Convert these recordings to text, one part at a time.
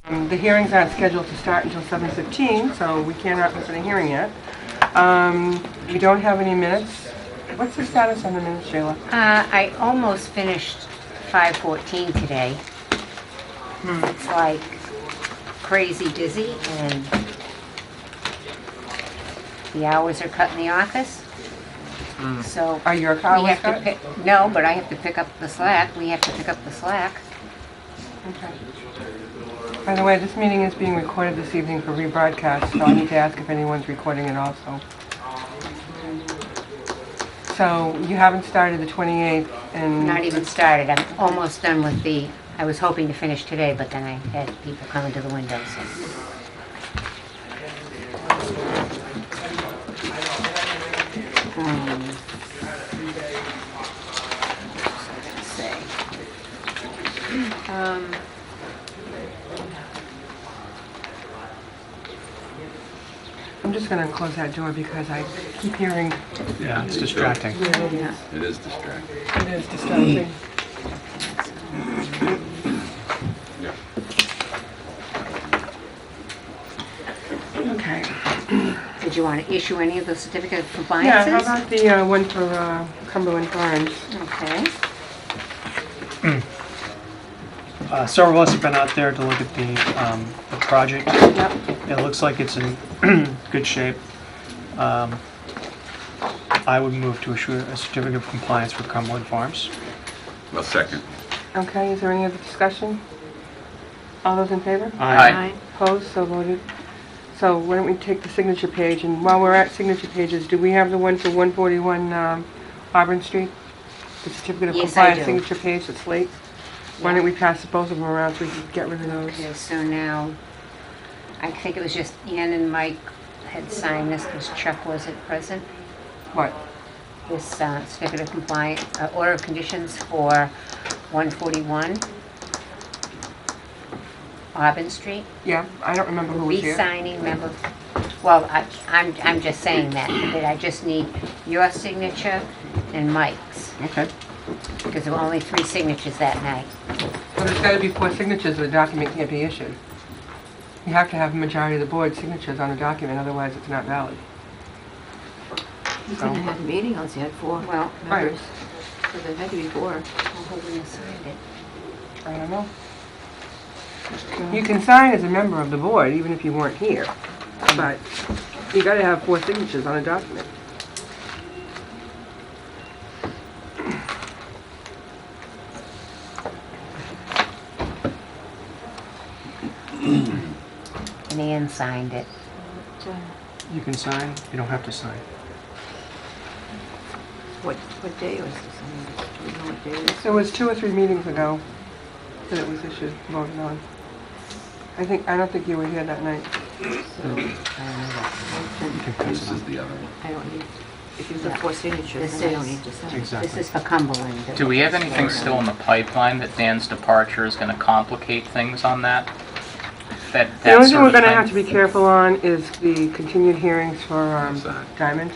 The hearings aren't scheduled to start until 7:15, so we cannot open a hearing yet. We don't have any minutes. What's the status on the minutes, Shayla? I almost finished 5:14 today. It's like crazy busy, and the hours are cut in the office. So Are your we hours have to cut? pick. No, but I have to pick up the slack. We have to pick up the slack. Okay. By the way, this meeting is being recorded this evening for rebroadcast, so I need to ask if anyone's recording it also. So you haven't started the 28th, and Not even started. I'm almost done with the. I was hoping to finish today, but then I had people coming to the window. So. I'm just going to close that door because I keep hearing. Yeah, it's distracting. Yeah. It is distracting. It is distracting. Yeah. Okay. Did you want to issue any of the certificate of Yeah, compliances? how about the one for Cumberland Farms? Okay. Several of us have been out there to look at the project. Yep. It looks like it's in good shape. I would move to issue a certificate of compliance for Cumberland Farms. Well, second. Okay, is there any other discussion? All those in favor? Aye. Opposed, so voted. So why don't we take the signature page, and while we're at signature pages, do we have the one for 141 Auburn Street? The certificate of Yes, I compliance do. signature page that's late? Why don't we pass both of them around so we can get rid of those? Okay, so now, I think it was just Ann and Mike had signed this because Chuck wasn't present. What? This certificate of compliance, order of conditions for 141 Auburn Street. Yeah, I don't remember who was here. Re-signing, remember? Well, I'm just saying that I just need your signature and Mike's, Okay. because there were only 3 signatures that night. Well, there's got to be 4 signatures or the document can't be issued. You have to have a majority of the board signatures on a document, otherwise it's not valid. You couldn't have had a meeting unless you had 4 Well, members. So there had to be 4. who would have signed it? I don't know. You can sign as a member of the board, even if you weren't here, but you got to have 4 signatures on a document. And Ann signed it. You can sign, you don't have to sign. What day was this? I mean, do we know what day it is? It was 2 or 3 meetings ago that it was issued, voted on. I don't think you were here that night. So, You can pass This it is on. the other one. I don't need, if you've got 4 signatures, This then I don't is- need to sign. This Exactly. is for Cumberland. Do we have anything still in the pipeline that Dan's departure is going to complicate things on that? The only That thing sort we're of going to thing? have to be careful on is the continued hearings for What's that? Diamond.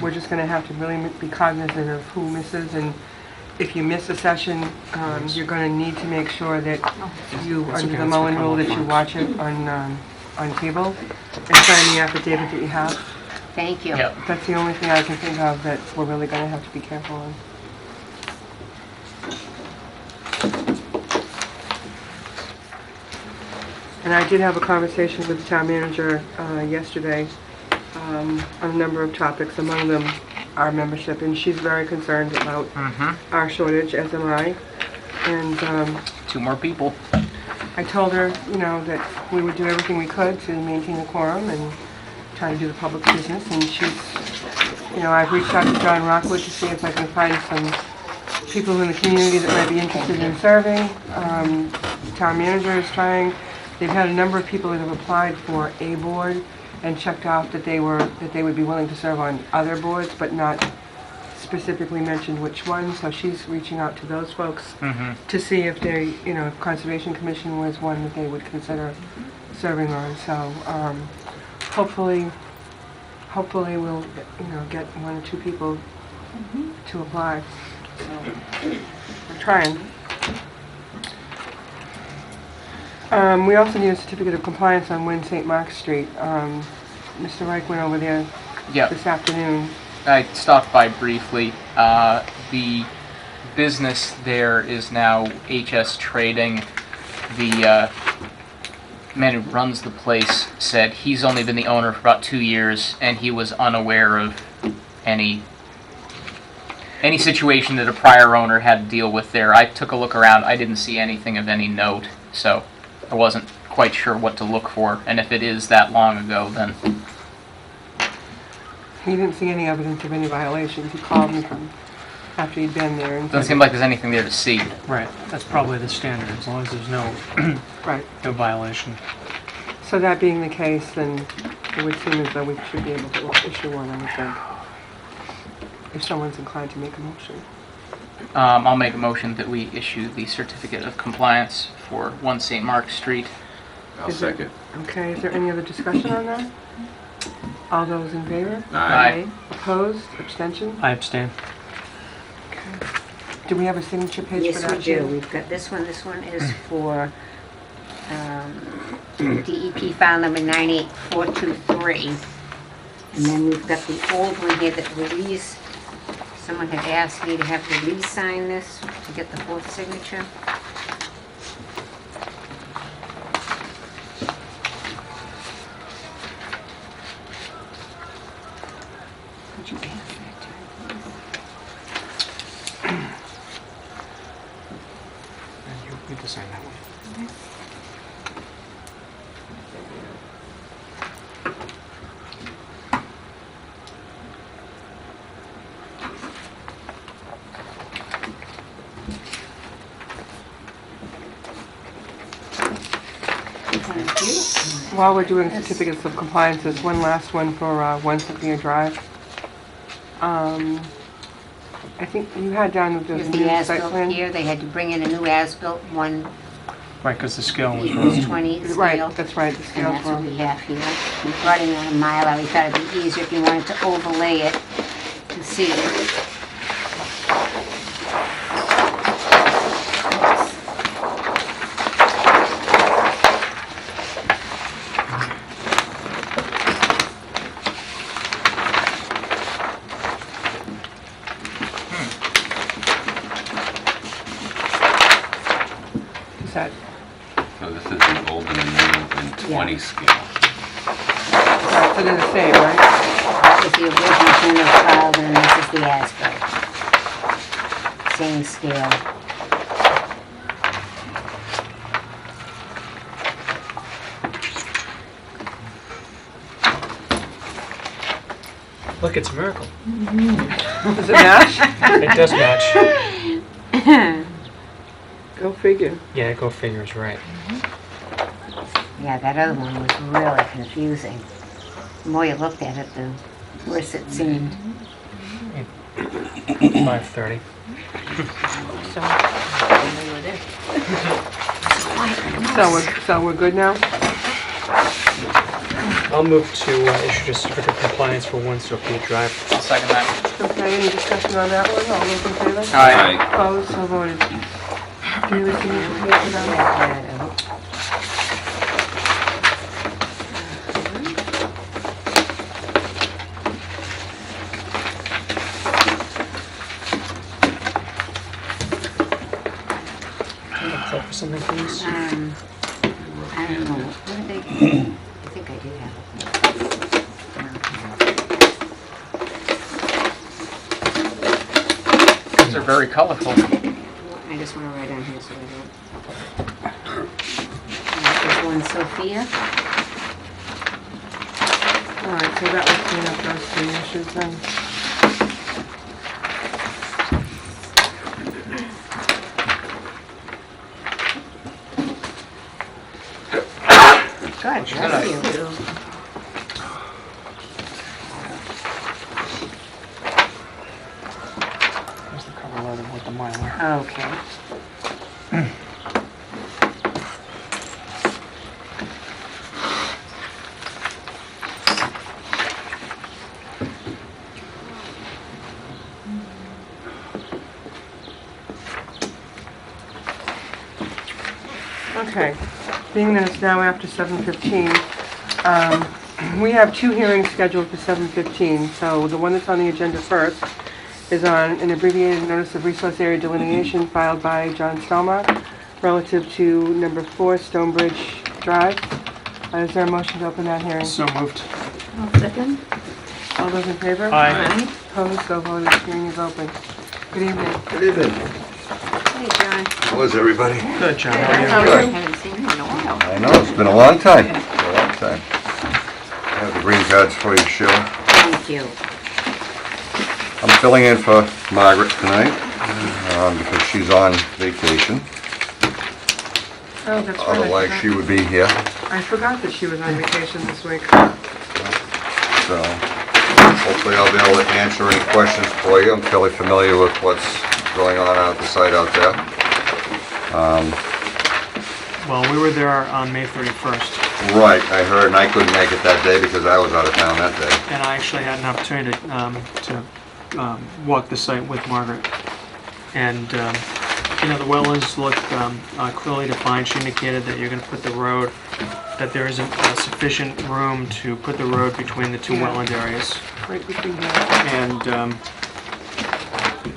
We're just going to have to really be cognizant of who misses, and if you miss a session, you're going to need to make sure that you, That's under okay, the that's Mullen for rule, that you Cumberland watch it on cable and sign the affidavit that you have. Thank you. Yep. That's the only thing I can think of that we're really going to have to be careful on. And I did have a conversation with the town manager yesterday on a number of topics, among them our membership, and she's very concerned about our shortage, as am I. And 2 more people. I told her, you know, that we would do everything we could to maintain the quorum and try to do the public business, and she's, you know, I've reached out to John Rockwood to see if I can find some people in the community that might be interested in serving. Town manager is trying. They've had a number of people that have applied for a board and checked off that they would be willing to serve on other boards, but not specifically mentioned which one. So she's reaching out to those folks to see if they, you know, if Conservation Commission was one that they would consider serving on. So hopefully we'll, you know, get 1 or 2 people to apply. So we're trying. We also need a certificate of compliance on 1 St. Mark Street. Mr. Reich went over there Yeah, this afternoon. I stopped by briefly. The business there is now HS Trading. The man who runs the place said he's only been the owner for about 2 years, and he was unaware of any situation that a prior owner had to deal with there. I took a look around. I didn't see anything of any note, so I wasn't quite sure what to look for. And if it is that long ago, then He didn't see any evidence of any violations. He called me from after he'd been there and doesn't seem like there's anything there to see. Right, that's probably the standard, as long as there's no, right. no violation. So that being the case, then it would seem as though we should be able to issue one, I would think. If someone's inclined to make a motion. I'll make a motion that we issue the certificate of compliance for 1 St. Mark Street. I'll Is there- second. Okay, is there any other discussion on that? All those in favor? Aye. Opposed? Abstention? I abstain. Okay. Do we have a signature page for Yes, that? we do. too? We've got this one. This one is for DEP file number 98423. And then we've got the old one here that Louise, someone had asked me to have Louise sign this to get the fourth signature. Would you pass that to her, please? And you need to sign that one. Thank you. While we're doing certificates of compliance, there's one last one for 1 Cynthia Drive. I think you had down with Here's the the new site as-built plan. here. They had to bring in a new as-built, one Right, because the scale was equals wrong. 20 scale. Right, that's right, the And scale's that's what wrong. we have here. We brought in on a Mylar. We thought it'd be easier if you wanted to overlay it to see. Is that, So this is the old and the new and 20 scale. right, so they're the same, right? That was the original thing that was filed, and this is the as-built. Same scale. Look, it's a miracle. Does it match? It does match. Go figure. Yeah, go figures, right. Yeah, that other one was really confusing. The more you looked at it, the worse it seemed. 5:30. So we're good now? I'll move to issue a certificate of compliance for 1 Sophia Drive. I'll second that. Okay, any discussion on that one? All those in favor? Aye. Opposed? So voted. Do you have a signature page for that? Click for something, please. I don't know. What did they? I think I did have it. These are very colorful. I just want to write on here so I don't. There's one Sophia. All right, so that will clean up those three issues then. Good, bless you. Here's the cover letter with the Mylar. Okay. Okay. Being that it's now after 7:15, we have two hearings scheduled for 7:15. So the one that's on the agenda first is on an abbreviated notice of resource area delineation filed by John Stelmach relative to number 4 Stonebridge Drive. Is there a motion to open that hearing? So moved. I'll second. All those in favor? Aye. Opposed? So voted. Hearing is open. Good evening. Good evening. Hey, John. How is everybody? Good, John. How are you? Good. Haven't seen you in a while. I know, it's been a long time. A long time. I have the green cards for you, Sheila. Thank you. I'm filling in for Margaret tonight because she's on vacation. Oh, that's right. Otherwise, she would be here. I forgot that she was on vacation this week. So hopefully I'll be able to answer any questions for you. I'm fairly familiar with what's going on out at the site out there. Well, we were there on May 31st, Right, I heard, and I couldn't make it that day because I was out of town that day. and I actually had an opportunity to walk the site with Margaret. And, you know, the wetlands look clearly defined. She indicated that you're going to put the road, that there isn't sufficient room to put the road between the two Yeah. wetland areas. Right between here. And,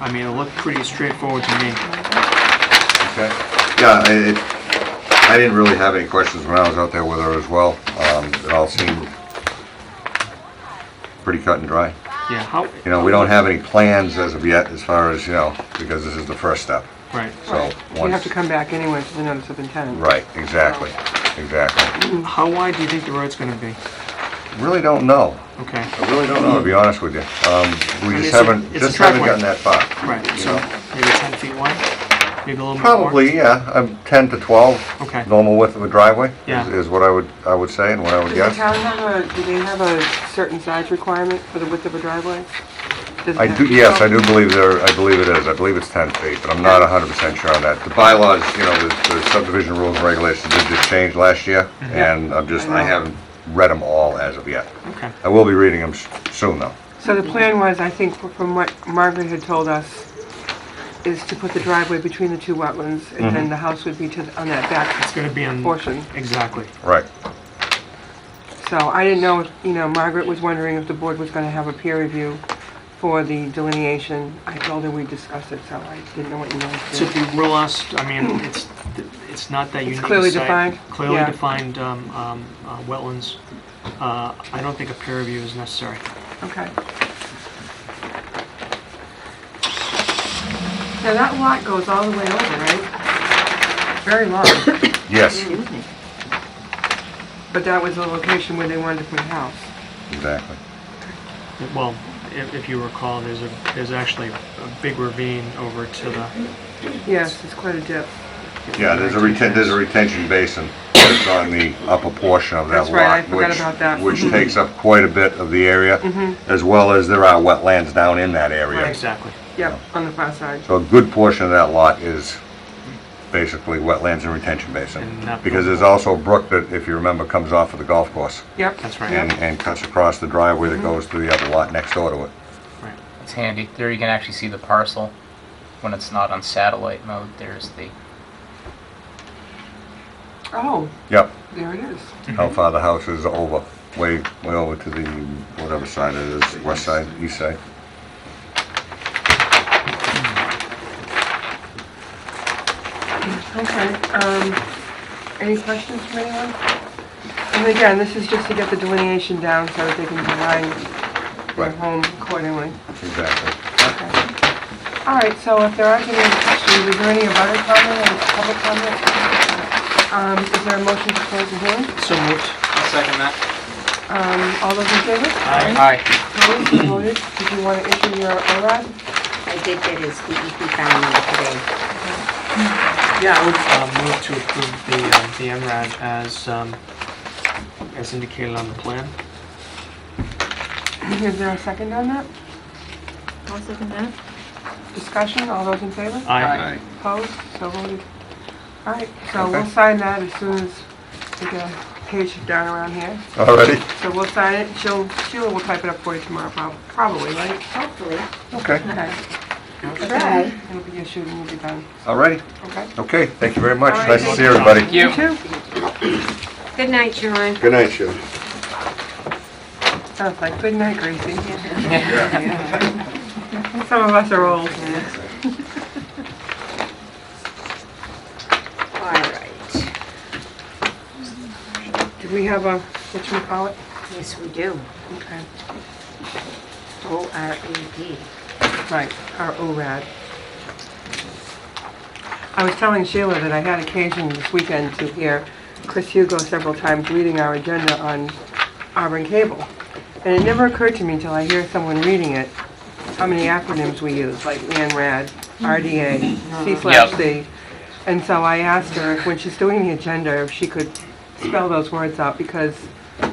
I mean, it looked pretty straightforward to me. Okay. Yeah, I didn't really have any questions when I was out there with her as well. It all seemed pretty cut and dry. Yeah, how, You know, we don't have any plans as of yet as far as, you know, because this is the first step. right. So, You have to come back anyway for the notice of intent. Right, exactly, exactly. How wide do you think the road's going to be? Really don't know. Okay, I really don't know, to be honest with you. We mean, just it's a- haven't, it's a just haven't driveway. gotten that far. right, You so know? maybe 10 feet wide? Maybe a little bit more? Probably, yeah, 10 to 12. Okay. Normal width of a driveway Yeah. is what I would say and what I would Does the guess. town do they have a certain size requirement for the width of a driveway? Does it I have do, to be yes, I 12? do believe I believe it is. I believe it's 10 feet, but I'm not 100% sure on that. The bylaws, you know, the subdivision rules and regulations did just change last year, and I haven't read them all as of yet. Okay. I will be reading them soon, though. So the plan was, I think, from what Margaret had told us, is to put the driveway between the two wetlands, and then the house would be on that back It's going to be in... portion. Exactly. Right. So I didn't know if, you know, Margaret was wondering if the board was gonna have a peer review for the delineation. I told her we'd discuss it, so I didn't know what you wanted to So do. if you realize, I mean, it's not that unique clearly site. defined? Clearly Yeah. defined wetlands. I don't think a peer review is necessary. Okay. Now that lot goes all the way over, right? Very long, Yes, but that was the location where they wanted to put a house. exactly. Well, if you recall, there's actually a big ravine over to the... Yes, it's quite a dip. Yeah, there's a retention basin that's on the upper portion of that lot. That's right, I forgot about that. Which Mhm. takes up quite a bit of the area, as well as there are wetlands down in that area. Right. Exactly. Yep, on the far side. So a good portion of that lot is basically wetlands and retention basin. And not- Because there's also a brook that, if you remember, comes off of the golf course Yep. That's right. and cuts across the driveway that goes to the other lot next door to it. Right. It's handy. There you can actually see the parcel when it's not on satellite mode. There's the... Oh, Yep, there it is. how far the house is over, way over to the, whatever side it is, west side, east side. Okay, any questions from anyone? And again, this is just to get the delineation down so that they can design their Right. home accordingly. Exactly. Okay. All right, so if there aren't any other questions, is there any other comment or public comment? Is there a motion to close the hearing? So moved. I'll second that. All those in favor? Aye. Opposed, so voted. Did you want to issue your ORAD? I did get his DEP file number today. Yeah, I would move to approve the MRAD as indicated on the plan. Is there a second on that? I'll second that. Discussion, all those in favor? Aye. Opposed, so voted. All right, so we'll Okay. sign that as soon as we get a page down around here. Alrighty? So we'll sign it, Sheila will type it up for you tomorrow, probably, right? Hopefully. Okay. Okay. Try. It'll be issued and we'll be done, Alrighty. okay? Okay, thank you very much. All right. Nice to see everybody. Thank you. You too. Good night, Sean. Good night, Shirley. Sounds like good night, Gracie. Some of us are old. All right. Did we have a, whatchamacallit? Yes, we do. Okay. O-R-E-D. Right, our ORAD. I was telling Sheila that I had occasion this weekend to hear Chris Hugo several times reading our agenda on Auburn Cable. And it never occurred to me until I hear someone reading it, how many acronyms we use, like ANRAD, RDA, C/C. And so I asked her if when she's doing the agenda, if she could spell those words out, because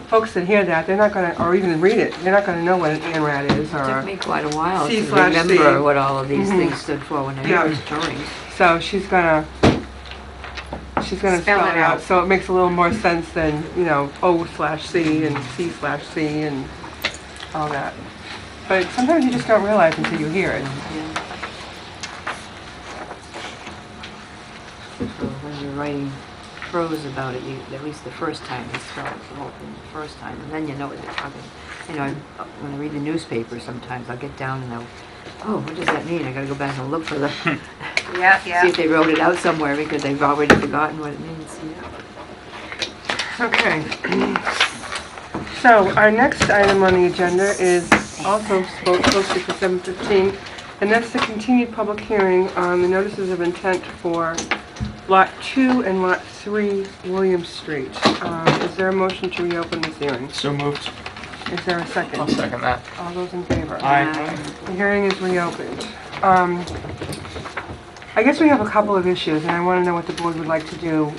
folks that hear that, they're not gonna, or even read it, they're not gonna know what an ANRAD is, It took or, me quite a while to C/C. remember what all of these things stood for when I Yeah. was drawings. so she's gonna spell it out, so it makes a little more sense than, you know, O/C and C/C and all that. But sometimes you just don't realize until you hear it. Yeah. So when you're writing prose about it, at least the first time, you spell it the whole thing the first time, and then you know what they're talking. You know, when I read the newspaper, sometimes I'll get down and I'll, oh, what does that mean? I gotta go back and look for the, Yeah, see yeah. if they wrote it out somewhere because they've already forgotten what it means. Yeah. Okay. So our next item on the agenda is also posted for 7:15, and that's the continued public hearing on the notices of intent for Lot 2 and Lot 3 William Street. Is there a motion to reopen this hearing? So moved. Is there a I'll second? second that. All those in favor? Aye. The hearing is reopened. I guess we have a couple of issues, and I want to know what the board would like to do.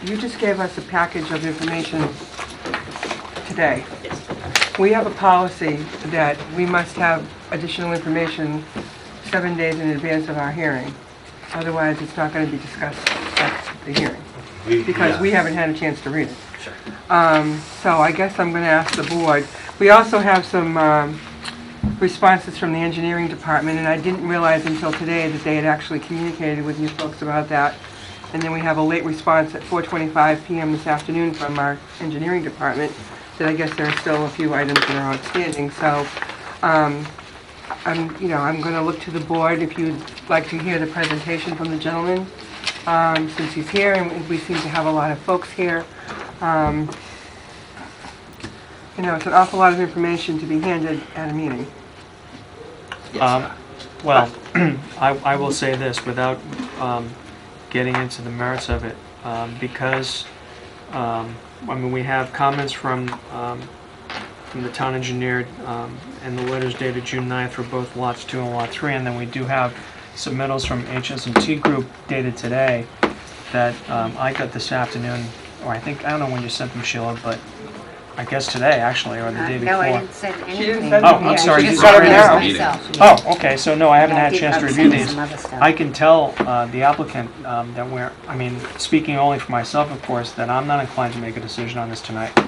You just gave us a package of information today. We have a policy that we must have additional information 7 days in advance of our hearing. Otherwise, it's not going to be discussed at the hearing, because we haven't had a chance to read it. So I guess I'm going to ask the board. We also have some responses from the engineering department, and I didn't realize until today that they had actually communicated with you folks about that. And then we have a late response at 4:25 p.m. this afternoon from our engineering department that I guess there are still a few items that are outstanding. So I'm going to look to the board if you'd like to hear the presentation from the gentleman, since he's here, and we seem to have a lot of folks here. It's an awful lot of information to be handed at a meeting. Well, I will say this without getting into the merits of it, because we have comments from the town engineer, and the letters dated June 9th for both lots 2 and lot 3, and then we do have submittals from HS&T Group dated today that I got this afternoon, or I don't know when you sent them, Sheila, but I guess today, actually, or the day before. No, I didn't send anything. She didn't send Oh, them I'm yet. sorry, She you just got got it them now? now. Oh, okay, so no, I haven't had a chance to review these. Some other stuff. I can tell the applicant that speaking only for myself, of course, that I'm not inclined to make a decision on this tonight.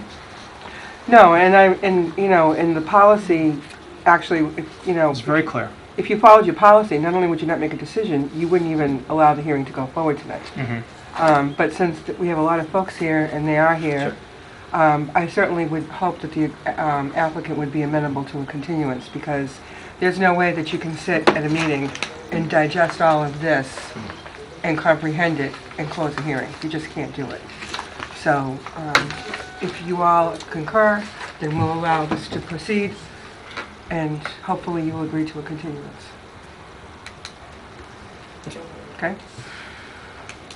No, and the policy, actually, It's very clear. if you followed your policy, not only would you not make a decision, you wouldn't even allow the hearing to go forward tonight. But since we have a lot of folks here, and they are here, I certainly would hope that the applicant would be amenable to a continuance, because there's no way that you can sit at a meeting and digest all of this and comprehend it and close a hearing. You just can't do it. So if you all concur, then we'll allow this to proceed, and hopefully you will agree to a continuance. Okay?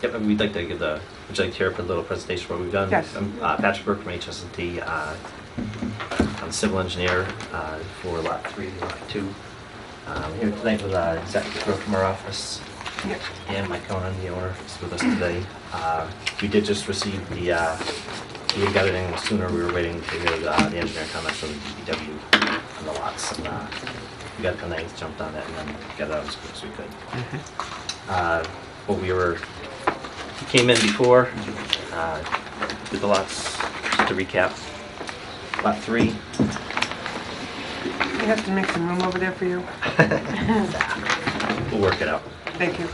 Yep, and we'd like to give would you like to hear a little presentation of what we've done? Yes. I'm Patrick Burke from HS&T. I'm civil engineer for Lot 3 and Lot 2. I'm here tonight with Executive Grove from our office, Yep. and Mike Conan, the owner, is with us today. We did just receive we didn't get it in sooner. We were waiting to hear the engineering comments from the DPW on the lots. And, we got it tonight, jumped on it, and then got it out as quick as we could. He came in before, did the lots, just to recap. Lot 3, You have to make some room over there for you. we'll work it out. Thank you.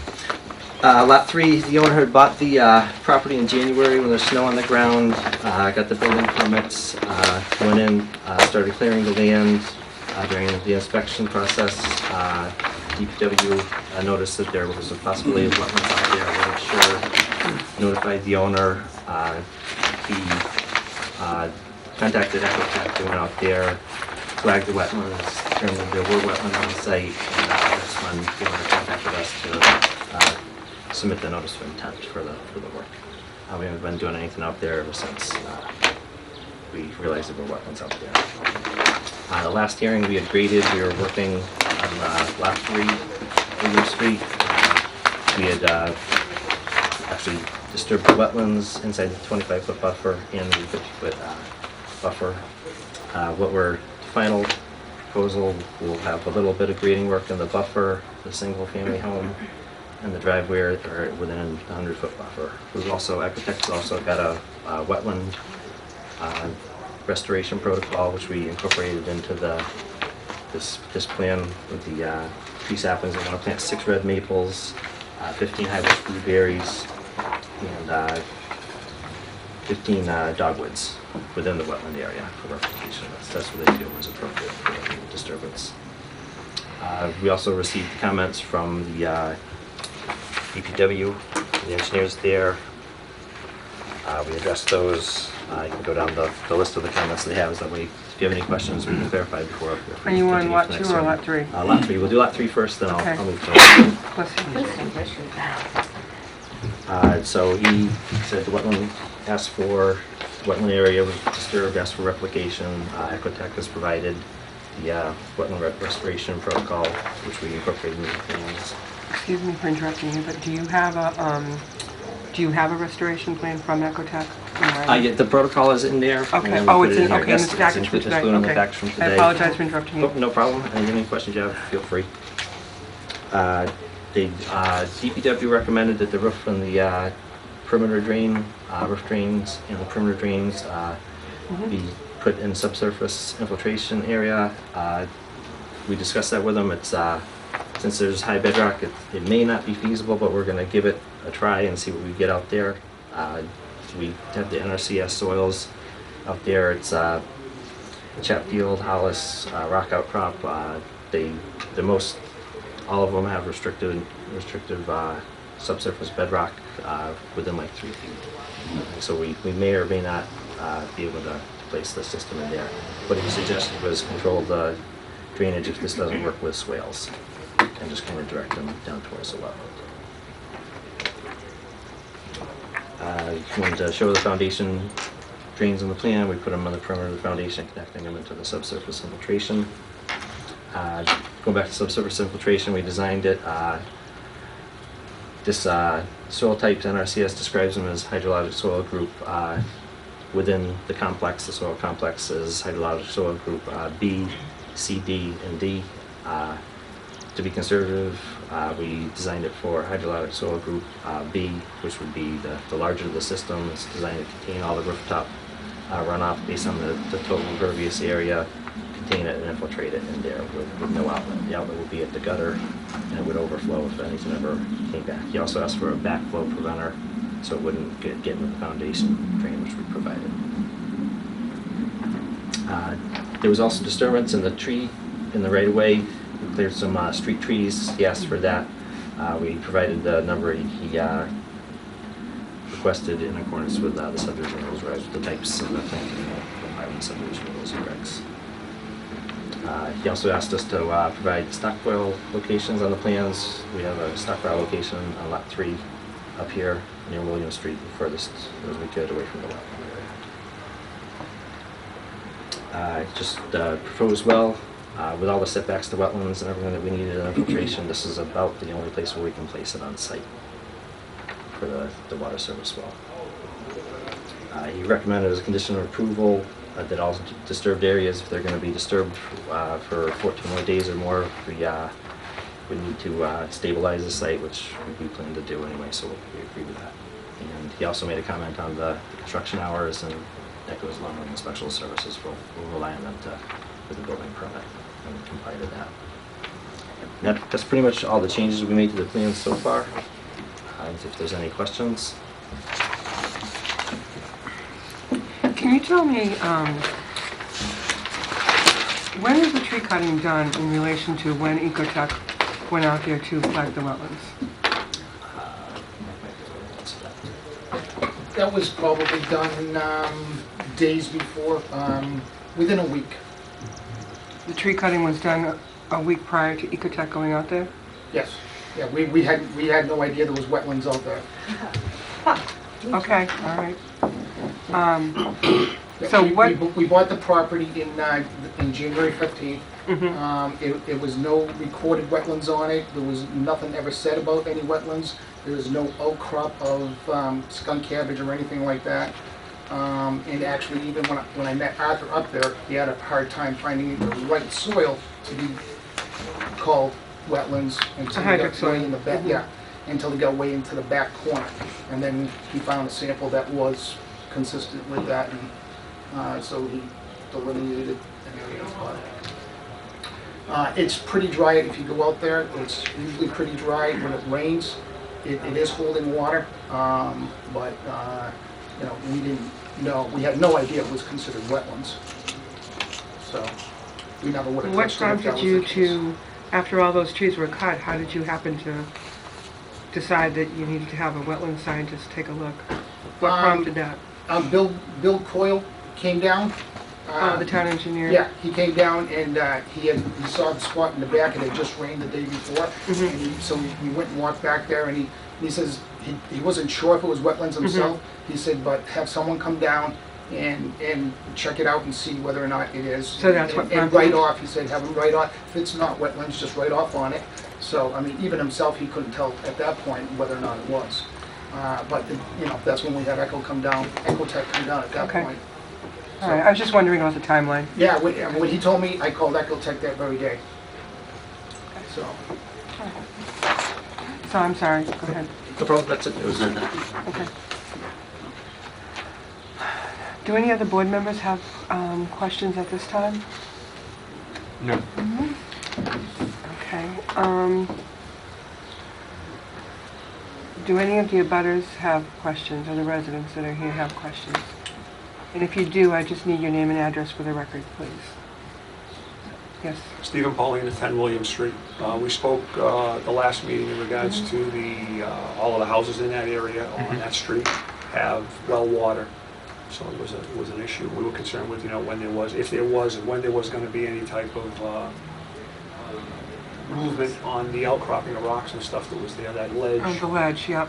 Lot 3, the owner had bought the property in January when there's snow on the ground, got the building permits, went in, started clearing the land during the inspection process. DPW noticed that there was a possibility of wetlands out there, wasn't sure, notified the owner. He contacted Ecotech, they went out there, flagged the wetlands, determined there were wetlands on the site, and that's when the owner contacted us to submit the notice of intent for the work. We haven't been doing anything out there ever since we realized there were wetlands out there. The last hearing we had graded, we were working on Lot 3, William Street. We had actually disturbed the wetlands inside the 25-foot buffer and the 50-foot buffer. The final proposal will have a little bit of grading work in the buffer, the single-family home, and the driveway are within a 100-foot buffer. We've also, Ecotech's also got a wetland restoration protocol, which we incorporated into this plan with the tree saplings. We want to plant 6 red maples, 15 hybrid blueberries, and 15 dogwoods within the wetland area for replication. That's what they feel was appropriate for the disturbance. We also received comments from the DPW, the engineers there. We addressed those. You can go down the list of the comments they have. That way, if you have any questions, we can clarify before. Are you on lot 2 or lot 3? Lot 3. We'll do lot 3 first, then Okay. I'll move to lot 3. Bless you. So he said the wetland asked for, the wetland area was disturbed, asked for replication. Ecotech has provided the wetland restoration protocol, which we incorporated into the plans. Excuse me for interrupting you, but do you have a restoration plan from Ecotech? Yeah, the protocol is in there. Okay. And we Oh, put it's it in, here. okay, Yes, in the package from it's tonight, included in the okay. package from today. I apologize for interrupting you. Oh, no problem. Any questions you have, feel free. DPW recommended that the roof and the perimeter drain, roof drains and the perimeter drains be put in subsurface infiltration area. We discussed that with them. It's since there's high bedrock, it may not be feasible, but we're going to give it a try and see what we get out there. We have the NRCS soils out there. It's Chatfield, Hollis, rock outcrop. All of them have restrictive subsurface bedrock within like 3 feet. So we may or may not be able to place the system in there. What he suggested was control the drainage if this doesn't work with swales, and just kind of direct them down towards the wetland. Wanted to show the foundation drains on the plan. We put them on the perimeter of the foundation, connecting them into the subsurface infiltration. Going back to subsurface infiltration, we designed it. This soil type, NRCS describes them as hydrologic soil group. Within the complex, the soil complex is hydrologic soil group B, C, D, and D. To be conservative, we designed it for hydrologic soil group B, which would be the larger the system. It's designed to contain all the rooftop runoff based on the total impervious area, contain it and infiltrate it in there with no outlet. The outlet would be at the gutter, and it would overflow if anything ever came back. He also asked for a backflow preventer, so it wouldn't get into the foundation drain, which we provided. There was also disturbance in the tree in the right-of-way. We cleared some street trees. He asked for that. We provided the number he requested in accordance with the subdivision rules, right, with the types of the planting and subdivision rules and regs. He also asked us to provide stockpile locations on the plans. We have a stockpile location on lot 3 up here near William Street, the furthest as we could away from the wetland area. Just proposed well with all the setbacks to wetlands and everything that we needed in infiltration. This is about the only place where we can place it on site for the water service well. He recommended as a condition of approval that all disturbed areas, if they're going to be disturbed for 14 more days or more, we need to stabilize the site, which we plan to do anyway, so we agree with that. And he also made a comment on the construction hours, and that goes along with the special services. We'll rely on them with the building permit and comply to that. That's pretty much all the changes we made to the plans so far. If there's any questions, Can you tell me, when is the tree cutting done in relation to when Ecotech went out there to flag the wetlands? That was probably done days before, within a week. The tree cutting was done a week prior to Ecotech going out there? Yes. Yeah, we had no idea there was wetlands out there. Okay, all right. Yeah, So we bought the property in January 15th. Mhm. It was no recorded wetlands on it. There was nothing ever said about any wetlands. There was no outcrop of skunk cabbage or anything like that. And actually, even when I met Arthur up there, he had a hard time finding the right soil to be called wetlands until he hydric got soil. way in the back. Mhm. Yeah, until he got way into the back corner, and then he found a sample that was consistent with that, and so he delineated an area. It's pretty dry if you go out there. It's usually pretty dry when it rains. It is holding water, but you know, we didn't know. We had no idea it was considered wetlands, so we never would have What touched it if that prompted was you the case. to, after all those trees were cut, how did you happen to decide that you needed to have a wetland scientist take a look? What prompted that? Bill Coyle came down. The town engineer? Yeah, he came down and he saw the spot in the back. It had just rained the day before, Mhm. and so we went and walked back there. And he says he wasn't sure if it was wetlands himself. He said, but have someone come down and check it out and see whether or not it is. So that's what and prompted write it? off. He said, have him write off. If it's not wetlands, just write off on it. So I mean, even himself, he couldn't tell at that point whether or not it was. But you know, that's when we had Ecotech come down at that Okay. point. All right, I was just wondering about the timeline. Yeah, when he told me, I called Ecotech that very day. So, So I'm sorry, go ahead. no problem, that's it. It was Okay. Do any other board members have questions at this time? No. Okay. Do any of the abutters have questions, or the residents that are here have questions? And if you do, I just need your name and address for the record, please. Yes. Stephen Pauline at 10 William Street. We spoke the last meeting in regards to all of the houses in that area on that street have well water. So it was an issue. We were concerned with, when there was, if there was, and when there was going to be any type of movement on the outcropping of rocks and stuff that was there, that ledge. Oh, the ledge, yep.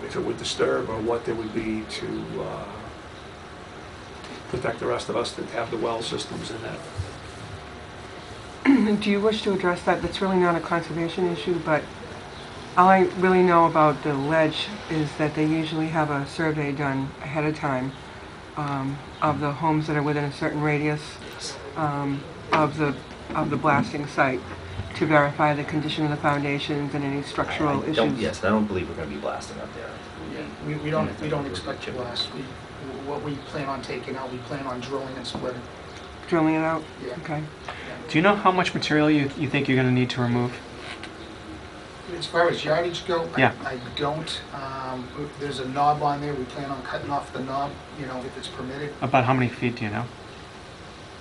If it would disturb or what there would be to protect the rest of us that have the well systems in that. Do you wish to address that? That's really not a conservation issue, but all I really know about the ledge is that they usually have a survey done ahead of time of the homes that are within a certain radius of the blasting site to verify the condition of the foundations and any structural issues. Yes, I don't believe we're going to be blasting up there. we don't expect to blast. What we plan on taking out, we plan on drilling and splitting. Drilling it out? Yeah. Okay. Do you know how much material you think you're going to need to remove? As far as yardage go, Yeah. I don't. There's a knob on there. We plan on cutting off the knob, if it's permitted. About how many feet do you know?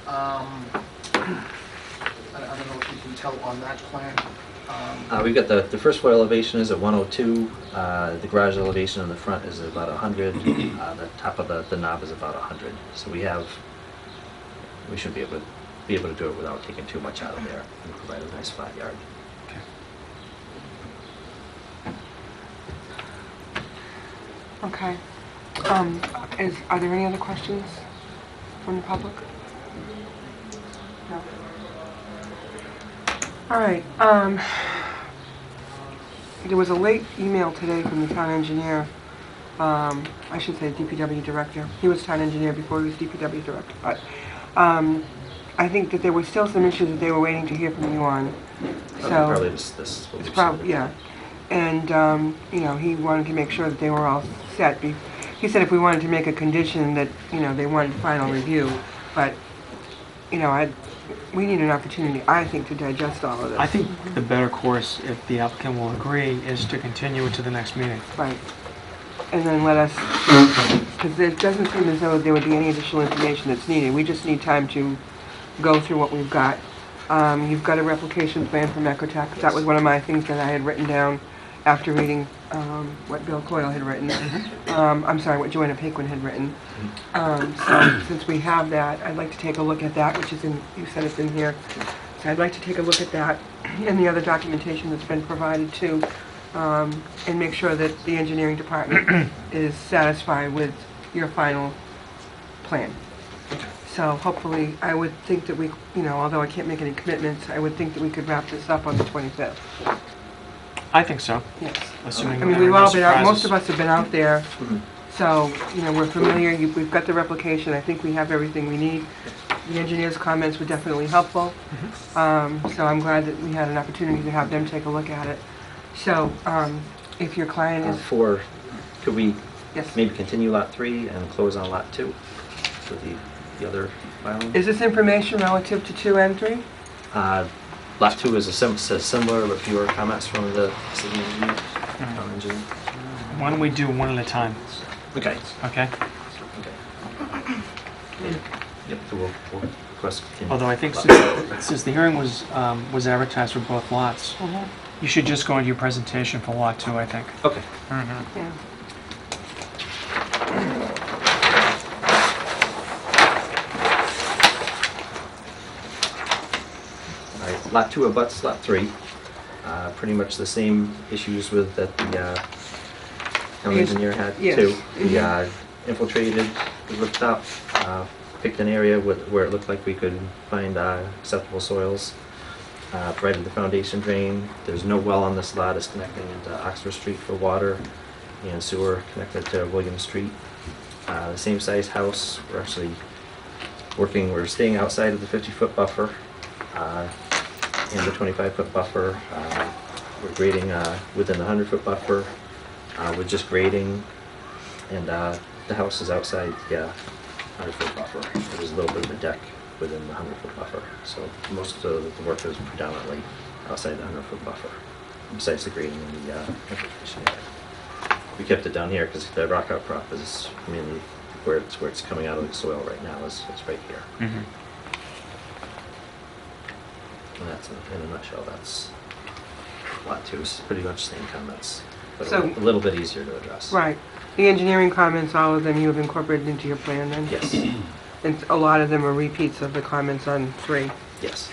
I don't know if you can tell on that plan. We've got the first floor elevation is at 102. The garage elevation in the front is about 100. The top of the knob is about 100. So we should be able to do it without taking too much out of there and provide a nice flat yard. Okay. Are there any other questions from the public? No. All right. There was a late email today from the town engineer. I should say DPW director. He was town engineer before he was DPW director. But I think that there were still some issues that they were waiting to hear from you on. So Probably this is what it's we've probably, seen. yeah. And, he wanted to make sure that they were all set. He said if we wanted to make a condition that, they wanted final review, but we need an opportunity, I think, to digest all of this. I think the better course, if the applicant will agree, is to continue it to the next meeting. Right. And then let us, because it doesn't seem as though there would be any additional information that's needed. We just need time to go through what we've got. You've got a replication plan from Ecotech. That was one of my things that I had written down after reading what Bill Coyle had written. I'm sorry, what Joanna Paquin had written. So since we have that, I'd like to take a look at that, which is in, you said it's in here. So I'd like to take a look at that and the other documentation that's been provided too, and make sure that the engineering department is satisfied with your final plan. So hopefully, I would think that we, although I can't make any commitments, I would think that we could wrap this up on the 25th. I think so, Yes. assuming I mean, there we've are no all been out, most surprises. of us have been out there, so, we're familiar, we've got the replication, I think we have everything we need. The engineer's comments were definitely helpful, so I'm glad that we had an opportunity to have them take a look at it. So, if your client is, Could we yes, maybe continue lot 3 and close on lot 2 for the other filing? is this information relative to 2 and 3? Lot 2 is says similar, but fewer comments from the city engineer. Town engineer. Why don't we do one at a time, Okay. okay? Yep, so we'll request continue. Although I think lot- since the hearing was advertised for both lots, you should just go into your presentation for lot 2, I think. Okay. Yeah. All right, lot 2 abuts lot 3. Pretty much the same issues with that the town Yes. engineer had Yes. too. We infiltrated, we looked up, picked an area where it looked like we could find acceptable soils. Provided the foundation drain. There's no well on this lot. It's connecting into Oxford Street for water and sewer connected to William Street. The same size house. We're actually we're staying outside of the 50-foot buffer and the 25-foot buffer. We're grading within the 100-foot buffer. We're just grading, and the house is outside the 100-foot buffer. There's a little bit of a deck within the 100-foot buffer. So most of the work is predominantly outside the 100-foot buffer, besides the grading and the infiltration area. We kept it down here because the rock outcrop is mainly where it's coming out of the soil right now is right here. Mm-hmm. And that's in a nutshell. That's lot 2. It's pretty much the same comments, but So- a little bit easier to address. Right. The engineering comments, all of them you have incorporated into your plan then? Yes. And a lot of them are repeats of the comments on 3. Yes.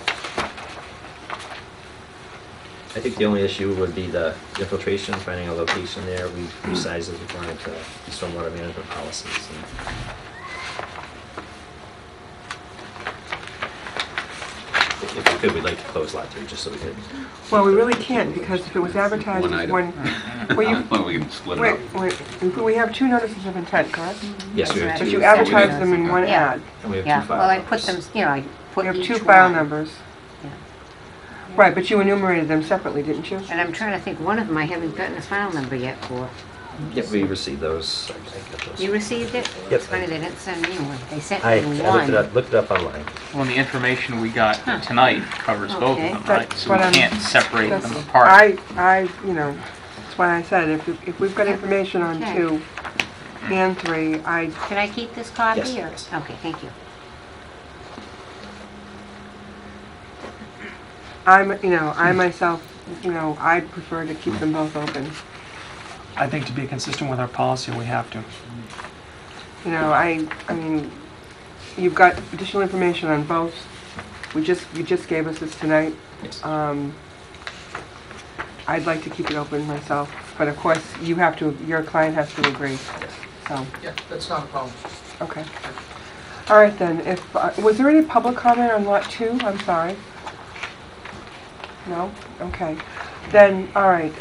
I think the only issue would be the infiltration, finding a location there. We resized it according to stormwater management policies. If we could, we'd like to close lot 3 just so we could. Well, we really can't, because if it was advertised One as item. one... Well, you, Well, we can split it up. wait, we have 2 notices of intent, correct? Yes, we have That's But two. you right. advertise them in one Yeah. ad. And we have Yeah, two file well, I put numbers. them, I put You have each 2 file one. numbers. Yeah. Right, but you enumerated them separately, didn't you? And I'm trying to think, one of them I haven't gotten a file number yet for. Yep, we received those. I got those. You received it? Yep. It's funny, they didn't send me one. They sent I me looked it one. up, online. Well, the information we got tonight covers both Okay. of them, right? That's So what we I'm- can't separate them That's- apart. that's why I said, if we've got information on Okay. 2 and 3, Can I keep this copy? Yes, or- yes. Okay, thank you. I myself, I'd prefer to keep them both open. I think to be consistent with our policy, we have to. I mean, you've got additional information on both. You just gave us this tonight. Yes. I'd like to keep it open myself, but of course, your client has to agree. So, Yeah, that's not a problem. okay. All right then, was there any public comment on lot 2? I'm sorry. No? Okay. Then, all right,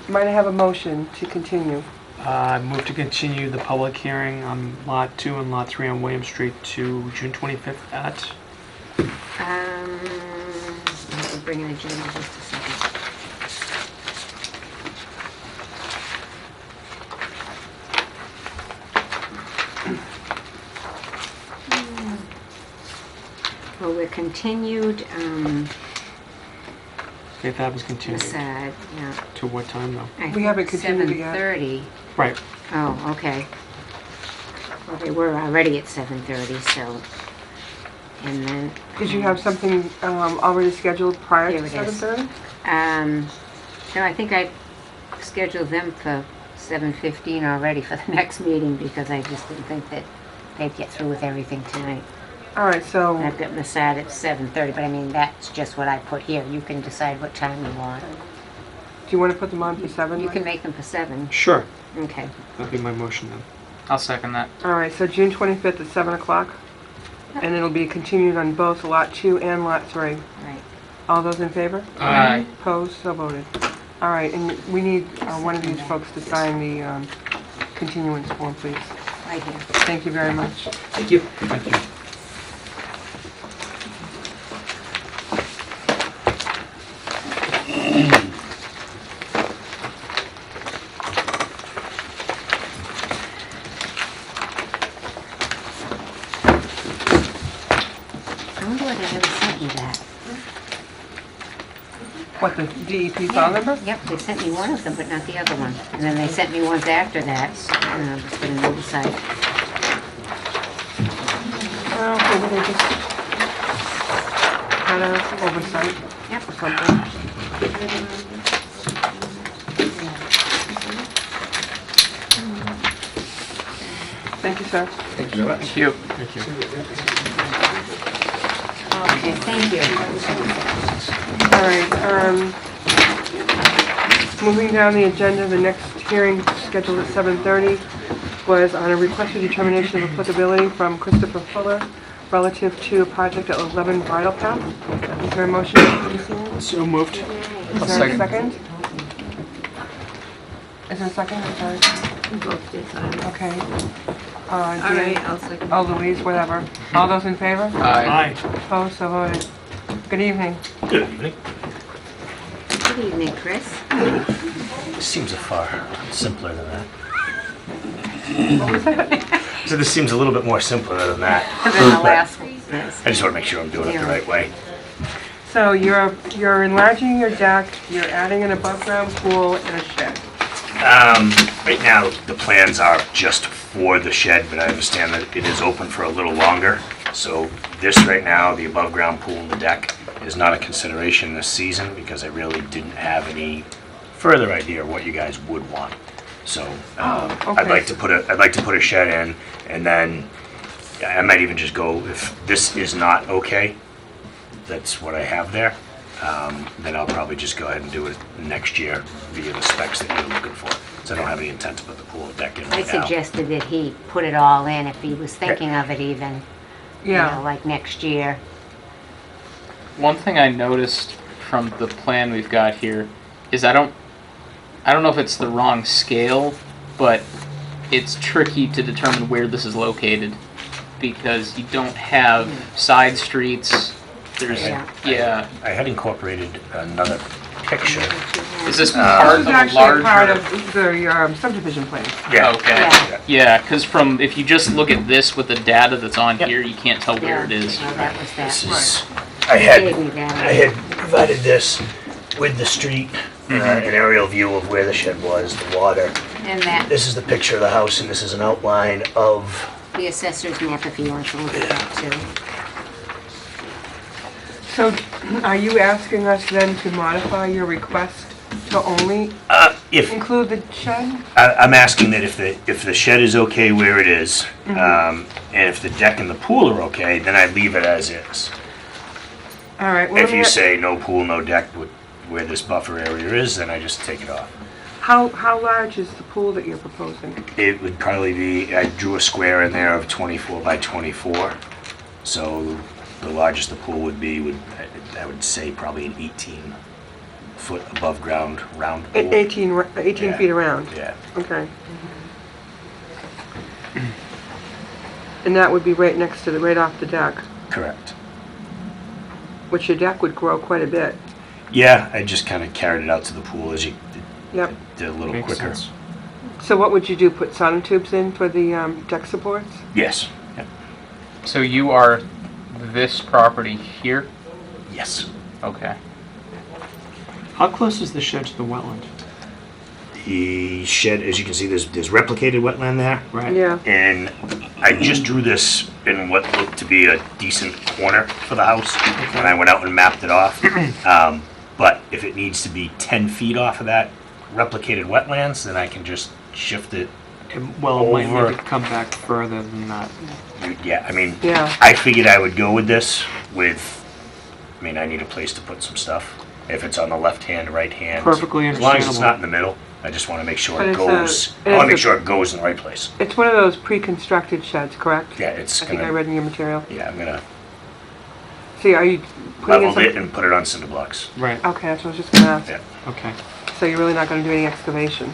might I have a motion to continue? I move to continue the public hearing on lot 2 and lot 3 on William Street to June 25th at... Let me bring in the agenda just a second. Well, we're continued, If that was continued, facade, yeah. to what time though? I We haven't think continued it yet. 7:30. Right. Oh, okay. Well, they were already at 7:30, so, and then. Did you have something already scheduled prior Here to it is. 7:30? No, I think I scheduled them for 7:15 already for the next meeting because I just didn't think that they'd get through with everything tonight. All right, so, And I've got Masad at 7:30, but I mean, that's just what I put here. You can decide what time you want. do you want to put them on for 7? You Mike? can make them for 7. Sure. Okay. That'd be my motion then. I'll second that. All right, so June 25th at 7 o'clock? And it'll be continued on both Lot 2 and Lot 3. Right. All those in favor? Aye. Opposed? So voted. All right, and we need one of these folks to sign the continuance form, please. Right here. Thank you very much. Thank you. Thank you. I wonder whether they ever sent you that. What, the DEP file number? Yep, they sent me one of them, but not the other one. And then they sent me ones after that, for the new site. Well, maybe they just had an oversight Yep. or something. Thank you, sir. Thank you very much. Thank you. Thank you. Okay, thank you. All right, moving down the agenda, the next hearing scheduled at 7:30 was on a request for determination of applicability from Christopher Fuller relative to a project at 11 Bridle Path. Is there a motion to be seen? So moved. Is I'll there a second. second? Is there a second? I'm sorry. We both did sign it. Okay. All Dan- right, I'll second. Oh, Louise, whatever. All those in favor? Aye. Opposed, so voted. Good evening. Good evening. Good evening, Chris. This seems a far simpler than that. What was that? So this seems a little bit more simpler than that. And then the last one is. I just want to make sure I'm doing it the right way. So you're enlarging your deck, you're adding an above-ground pool and a shed. Right now, the plans are just for the shed, but I understand that it is open for a little longer. So this right now, the above-ground pool and the deck, is not a consideration this season because I really didn't have any further idea of what you guys would want. So okay. I'd like to put a shed in, and then I might even just go, if this is not okay, that's what I have there, then I'll probably just go ahead and do it next year via the specs that you're looking for. So I don't have any intent to put the pool deck in I right now. suggested that he put it all in if he was thinking of it even, you Yeah. know, like next year. One thing I noticed from the plan we've got here is I don't know if it's the wrong scale, but it's tricky to determine where this is located because you don't have side streets. There's Yeah. I had incorporated another picture. Is this This part is of a actually a part larger? of the subdivision plan. Yeah. Okay. Yeah. Yeah, because if you just look at this with the data that's on Yep. here, you can't tell where it is. Well, that was This that. is, I He had gave me that. I had provided this with the street, an aerial view of where the shed was, the water. And that, This is the picture of the house, and this is an outline of, the assessor's map if you want to look at that too. So are you asking us then to modify your request to only if, include the shed? I'm asking that if the shed is okay where it is, and if the deck and the pool are okay, then I leave it as is. All right. well, If let me- you say no pool, no deck where this buffer area is, then I just take it off. How large is the pool that you're proposing? It would probably be, I drew a square in there of 24 by 24. So the largest the pool would be, I would say probably an 18-foot above ground round pool. 18 Yeah. feet around? Yeah, Okay. And that would be right next to right off the deck, correct. which your deck would grow quite a bit. Yeah, I just kind of carried it out to the pool as you Yep. did a little Makes quicker. sense. So what would you do, put sonotubes in for the deck supports? Yes. Yep. So you are this property here? Yes. Okay. How close is the shed to the wetland? The shed, as you can see, there's replicated wetland there. Right. Yeah. And I just drew this in what looked to be a decent corner for the house, and I went out and mapped it off. But if it needs to be 10 feet off of that replicated wetlands, then I can just shift it. Well, it might Over. need to come back further than that. Yeah, I mean, Yeah. I figured I would go with this with, I mean, I need a place to put some stuff. If it's on the left hand, right hand. Perfectly As long as it's understandable. not in the middle, I just want to make sure But it it's goes, a- I want to make it's a- sure it goes in the right place. It's one of those pre-constructed sheds, correct? Yeah, it's I think I gonna, read in your material. yeah, I'm gonna See, are you putting in level it some? and put it on cinder blocks. Right. Okay, that's what I was just gonna ask. Yeah. Okay. So you're really not gonna do any excavation?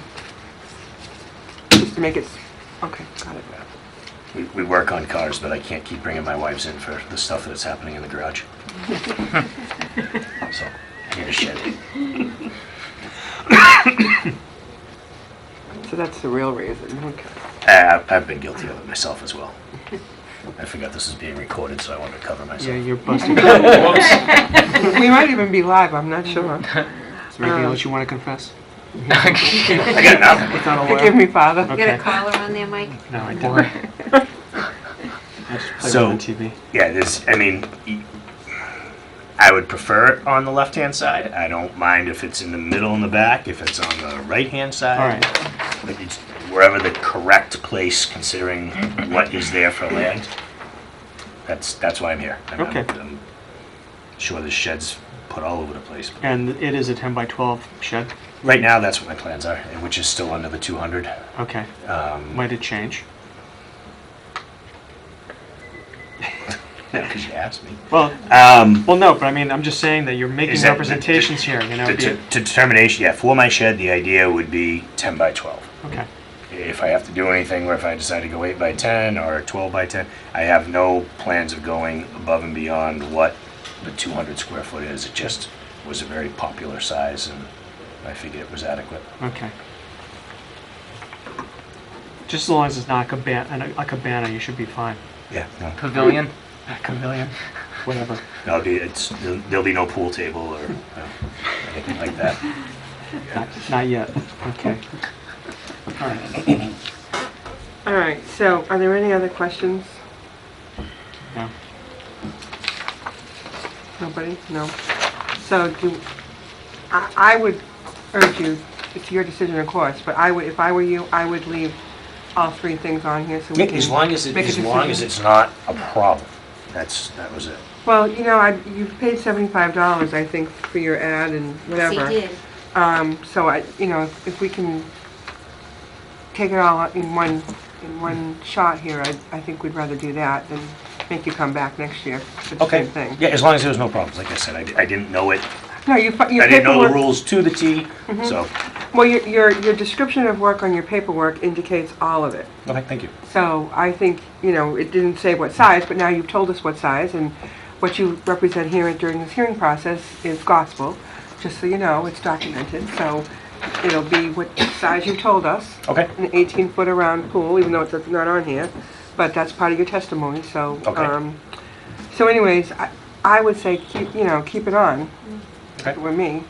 Just to make it, okay, got it. We work on cars, but I can't keep bringing my wives in for the stuff that's happening in the garage. So, I need a shed. So that's the real reason, okay. I've been guilty of it myself as well. I forgot this is being recorded, so I wanted to cover Yeah, myself. you're busted. We might even be live, I'm not sure. Is there anything else you want to confess? I got nothing. Without a Forgive lawyer? me, Father. You got Okay. a collar on there, Mike? No, I don't. I just play So- with the TV. Yeah, I mean, I would prefer it on the left-hand side. I don't mind if it's in the middle and the back, if it's on the right-hand side. All right. But it's wherever the correct place, considering what is there for land. That's why I'm here. Okay. I'm sure the shed's put all over the place. And it is a 10 by 12 shed? Right now, that's what my plans are, and which is still under the 200. Okay. Might it change? Because you asked me. Well, Um, well, no, but I mean, I'm just saying that you're making Is that- representations here, you know? To be it- determination, yeah, for my shed, the idea would be 10 by 12. Okay. If I have to do anything, or if I decide to go 8 by 10 or 12 by 10, I have no plans of going above and beyond what the 200 square foot is. It just was a very popular size, and I figured it was adequate. Okay. Just as long as it's not a cabana, you should be fine. Yeah, no, Pavilion? Pavilion, whatever. there'll be no pool table or anything like that. Not yet. Okay. All right. All right, so are there any other questions? No. Nobody? No? So I would urge you, it's your decision of course, but if I were you, I would leave all three things on here so we can As long as make a it's decision. not a problem. That was it. Well, you know, you've paid $75, I think, for your ad and whatever. Yes, he did. So if we can take it all in one shot here, I think we'd rather do that than make you come back next year for the Okay. same thing. Yeah, as long as there was no problems. Like I said, I didn't know it. No, your I didn't know the paperwork, rules to the T, so, well, your description of work on your paperwork indicates all of it. okay, thank you. So I think, it didn't say what size, but now you've told us what size, and what you represent here during this hearing process is gospel, just so you know, it's documented, so it'll be what size you told us, Okay, an 18-foot around pool, even though it's not on here, but that's part of your testimony, so. Okay. So anyways, I would say keep it on, Okay. with me.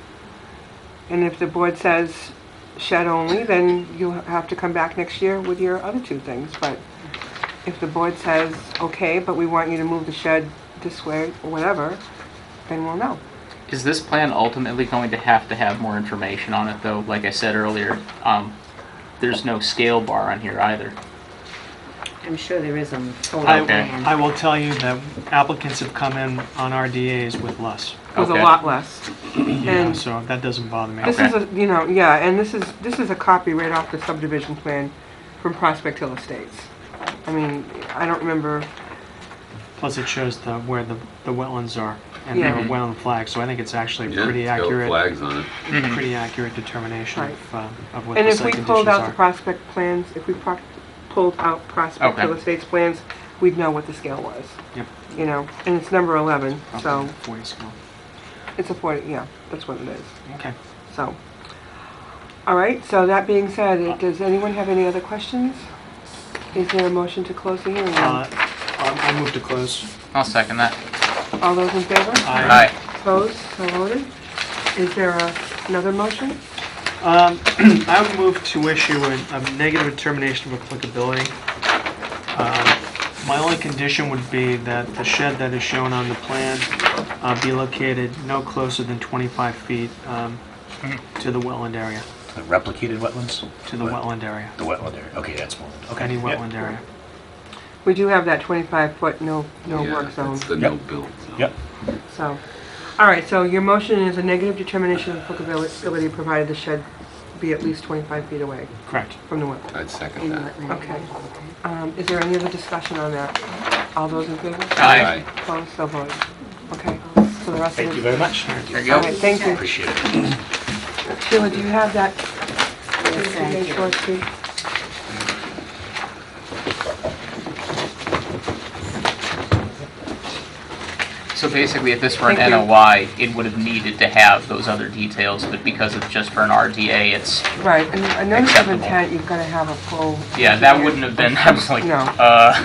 And if the board says shed only, then you'll have to come back next year with your other two things, but if the board says, okay, but we want you to move the shed this way, or whatever, then we'll know. Is this plan ultimately going to have more information on it, though? Like I said earlier, there's no scale bar on here either. I'm sure there is on the photo I plan. will tell you that applicants have come in on RDAs with less. It was a Okay. lot less. Yeah, And so that doesn't bother me. this Okay. is and this is a copy right off the subdivision plan from Prospect Hill Estates. I mean, I don't remember, Plus it shows where the wetlands are and Yeah. there are wetland flags, so I think it's actually Yeah, pretty it's got accurate. flags on it. Pretty accurate determination Right. of what and the if we site pulled conditions out the are. Prospect plans, if we pulled out Prospect Okay. Hill Estates plans, we'd know what the scale was. Yep. And it's number 11, so Roughly 40 scale. it's a 40, yeah, that's what it is. Okay. So, all right, so that being said, does anyone have any other questions? Is there a motion to close the hearing? I move to close. I'll second that. All those in favor? Aye. Opposed? So voted. Is there another motion? I would move to issue a negative determination of applicability. My only condition would be that the shed that is shown on the plan be located no closer than 25 feet to the wetland area. The replicated wetlands? To the wetland area. The wetland area, okay, that's more. Okay. Any Yep. wetland area. We do have that 25-foot no Yeah, work zone. that's the no-build zone. Yep. So, all right, so your motion is a negative determination of applicability provided the shed be at least 25 feet away Correct. from the wetland. I'd second In that. wetland. Okay. Is there any other discussion on that? All those in favor? Aye. Opposed? So voted. Okay, so the rest of Thank you it. very much. There you All go. right, thank you. Appreciate it. Sheila, do you have that? Yes, I do. Short Street? So basically, if this were an Thank you. NOI, it would have needed to have those other details, but because it's just for an RDA, it's, Right, and a notice of Acceptable. intent, you've got to have a full. yeah, that wouldn't have been, I was like, No.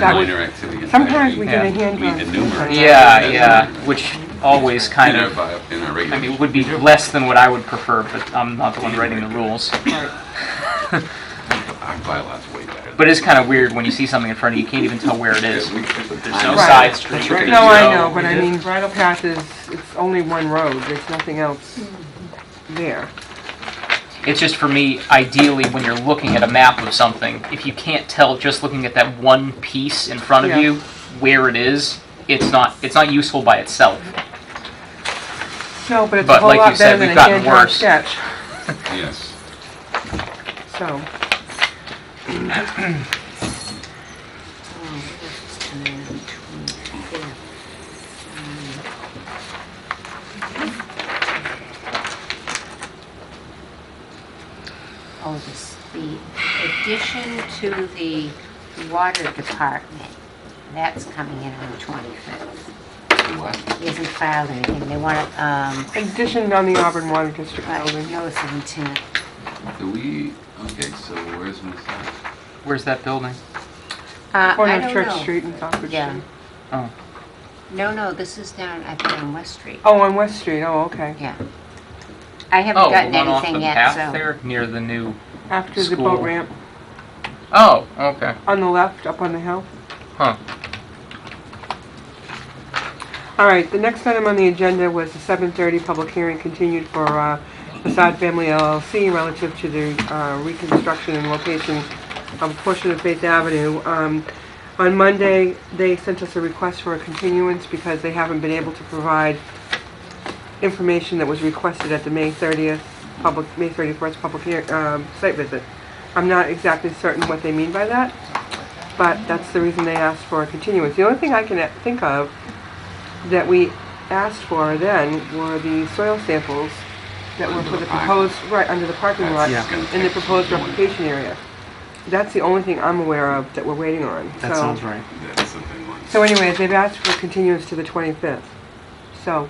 Minor would- activity. Sometimes we get a Yeah. hand-drawn. We enumerate. sometimes. yeah, which always kind In of, our I mean, regulation. it would be less than what I would prefer, but I'm not the one writing the rules. Our bylaws way better. But it's kind of weird when you see something in front of you, you can't even tell where it is. Yeah, There's no Right. side street. right. there's No, I no- know, but I mean, bridle path is, it's only one road, there's nothing else there. It's just for me, ideally, when you're looking at a map of something, if you can't tell just looking at that one piece in front of Yeah. you where it is, it's not useful by itself. No, but it's a But whole like you lot said, better than we've a gotten hand-drawn worse. sketch, Yes. so. Oh, the addition to the water department, that's coming in on the 25th. What? He hasn't filed anything. They want to, Addition on the Auburn Water District building. notice of intent. Do we, okay, so where's Miss? Where's that building? I Corner don't of Church know. Street and Southwood Yeah. Street. Oh, No, this is down, I think, on West Street. Oh, on West Street, oh, okay. Yeah. I haven't oh, the gotten one off the anything yet, path so. there near the new. After the School. boat ramp, Oh, okay. on the left, up on the hill. Huh. All right, the next item on the agenda was the 7:30 public hearing continued for Facade Family LLC relative to the reconstruction and location of a portion of Faith Avenue. On Monday, they sent us a request for a continuance because they haven't been able to provide information that was requested at the May 31st public site visit. I'm not exactly certain what they mean by that, but that's the reason they asked for a continuance. The only thing I can think of that we asked for then were the soil samples that were for the proposed, right, under the parking lot Yeah. in the proposed replication area. That's the only thing I'm aware of that we're waiting on. That So- sounds right. That's the big one. So anyways, they've asked for continuance to the 25th. So,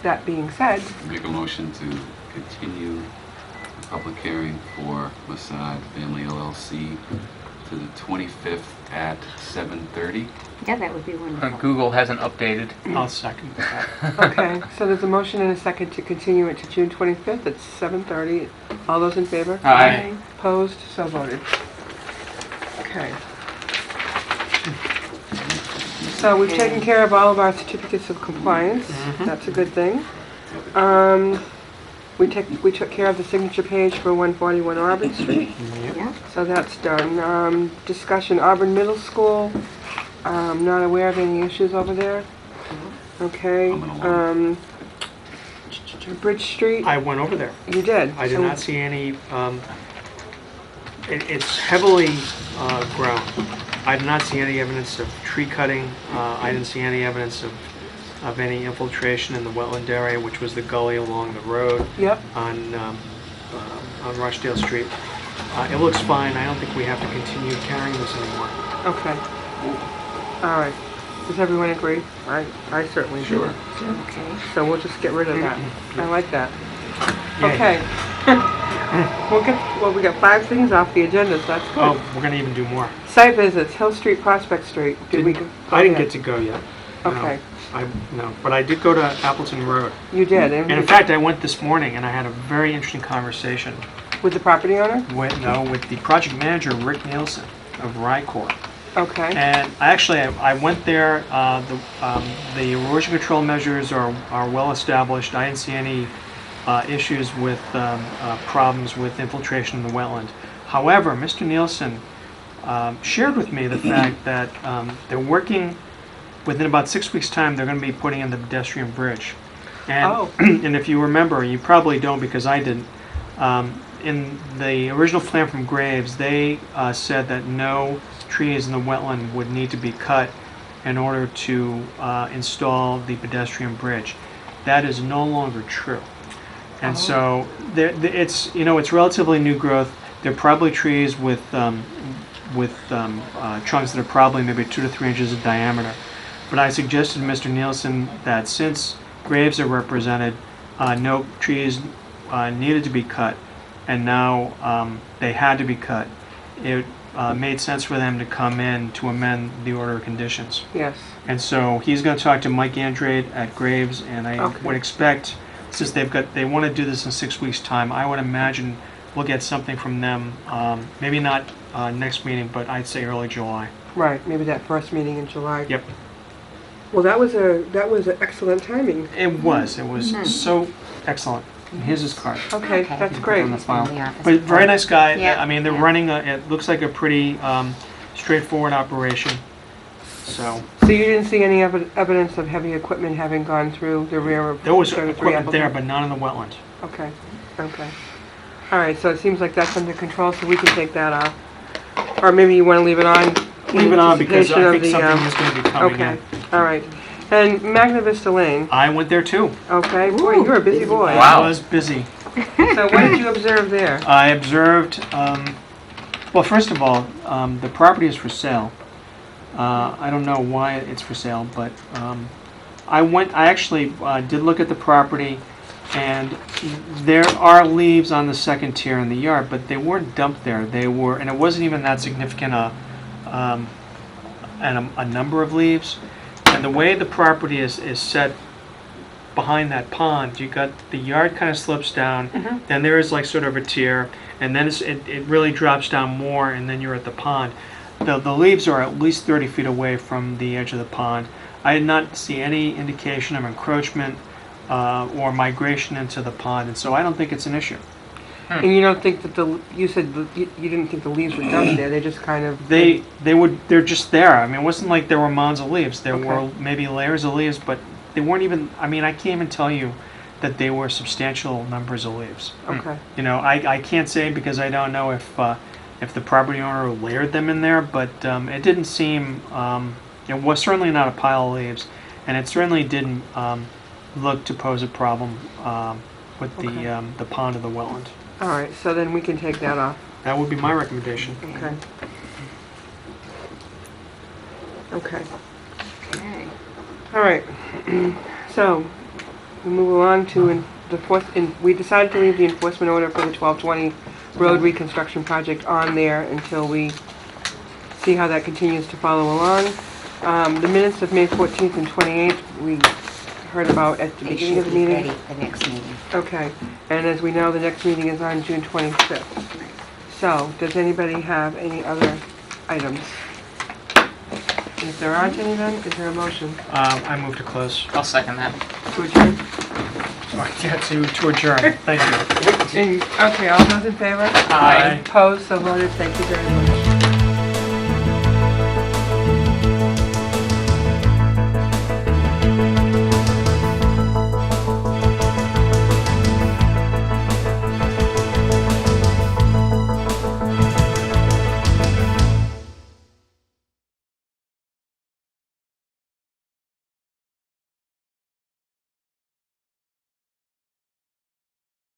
that being said, Make a motion to continue the public hearing for Masad Family LLC to the 25th at 7:30. Yeah, that would be wonderful. Google hasn't updated. I'll second that. okay, so there's a motion and a second to continue it to June 25th at 7:30. All those in favor? Aye. Opposed? So voted. Okay. So we've taken care of all of our certificates of compliance. That's a good thing. We took care of the signature page for 141 Auburn Street. Yeah. So that's done. Discussion, Auburn Middle School, not aware of any issues over there. Okay. Bridge Street, I went over there. you did. I did So- not see any, it's heavily grown. I did not see any evidence of tree cutting. I didn't see any evidence of any infiltration in the wetland area, which was the gully along the road Yep, on Rochdale Street. It looks fine. I don't think we have to continue carrying this anymore. okay. All right. Does everyone agree? I certainly do. Sure. Okay. So we'll just get rid of that. I like that. Yay. Okay. Well, we got 5 things off the agenda, so that's good. Oh, we're gonna even do more. Site visits, Hill Street, Prospect Street. Did we go? I didn't yet? get to go yet. No. Okay, No, but I did go to Appleton Road. you did. And in fact, I went this morning and I had a very interesting conversation With the property owner? with the project manager, Rick Nielsen of Rycor. Okay, And I went there, the erosion control measures are well established. I didn't see any issues with problems with infiltration in the wetland. However, Mr. Nielsen shared with me the fact that they're working, within about 6 weeks' time, they're going to be putting in the pedestrian bridge. And, Oh. and if you remember, you probably don't because I didn't, in the original plan from Graves, they said that no trees in the wetland would need to be cut in order to install the pedestrian bridge. That is no longer true. And so it's relatively new growth. They're probably trees with trunks that are probably maybe 2 to 3 inches in diameter. But I suggested to Mr. Nielsen that since Graves are represented, no trees needed to be cut, and now they had to be cut. It made sense for them to come in to amend the order of conditions. yes. And so he's going to talk to Mike Andrade at Graves, and I Okay. would expect, since they want to do this in 6 weeks' time, I would imagine we'll get something from them, maybe not next meeting, but I'd say early July. Right, maybe that first meeting in July. Yep. Well, that was an excellent timing. It was so excellent. Here's his card. Okay, Okay. that's great. In the office. But very nice guy. Yeah, I mean, they're yeah. running, it looks like a pretty straightforward operation. So So you didn't see any evidence of heavy equipment having gone through the rear of there was 33 equipment there, Appleton? but not in the wetland. Okay, okay. All right, so it seems like that's under control, so we can take that off. Or maybe you want to leave it on? in Leave it on because anticipation I of think the, something is going to be coming Okay, in. all right. And Magna Vista Lane, I went there too. okay, boy, you're a busy boy. I was busy. So what did you observe there? I observed, well, first of all, the property is for sale. I don't know why it's for sale, but I actually did look at the property, and there are leaves on the second tier in the yard, but they weren't dumped there. And it wasn't even that significant a number of leaves. And the way the property is set behind that pond, you got the yard kind of slopes down, then there is like sort of a tier, and then it really drops down more, and then you're at the pond. The leaves are at least 30 feet away from the edge of the pond. I did not see any indication of encroachment or migration into the pond, and so I don't think it's an issue. And you don't think that you said you didn't think the leaves were dumped there, they just kind of... They're just there. I mean, it wasn't like there were mounds of leaves. There Okay. were maybe layers of leaves, but they weren't even, I mean, I can't even tell you that they were substantial numbers of leaves. Okay, You know, I can't say because I don't know if the property owner layered them in there, but it didn't seem, it was certainly not a pile of leaves, and it certainly didn't look to pose a problem with Okay. the pond or the wetland. all right, so then we can take that off. That would be my recommendation. Okay. Okay, Okay. all right. So, we move along to we decided to leave the enforcement order for the 1220 road reconstruction project on there until we see how that continues to follow along. The minutes of May 14th and 28th, we heard about at the They beginning of should the be meeting. ready for next meeting. Okay, and as we know, the next meeting is on June 25th. So, does anybody have any other items? And if there aren't any then, is there a motion I move to close. I'll second that. to adjourn? Yeah, to adjourn. Thank you. Okay, all those in favor? Aye. Opposed, so voted, thank you very much.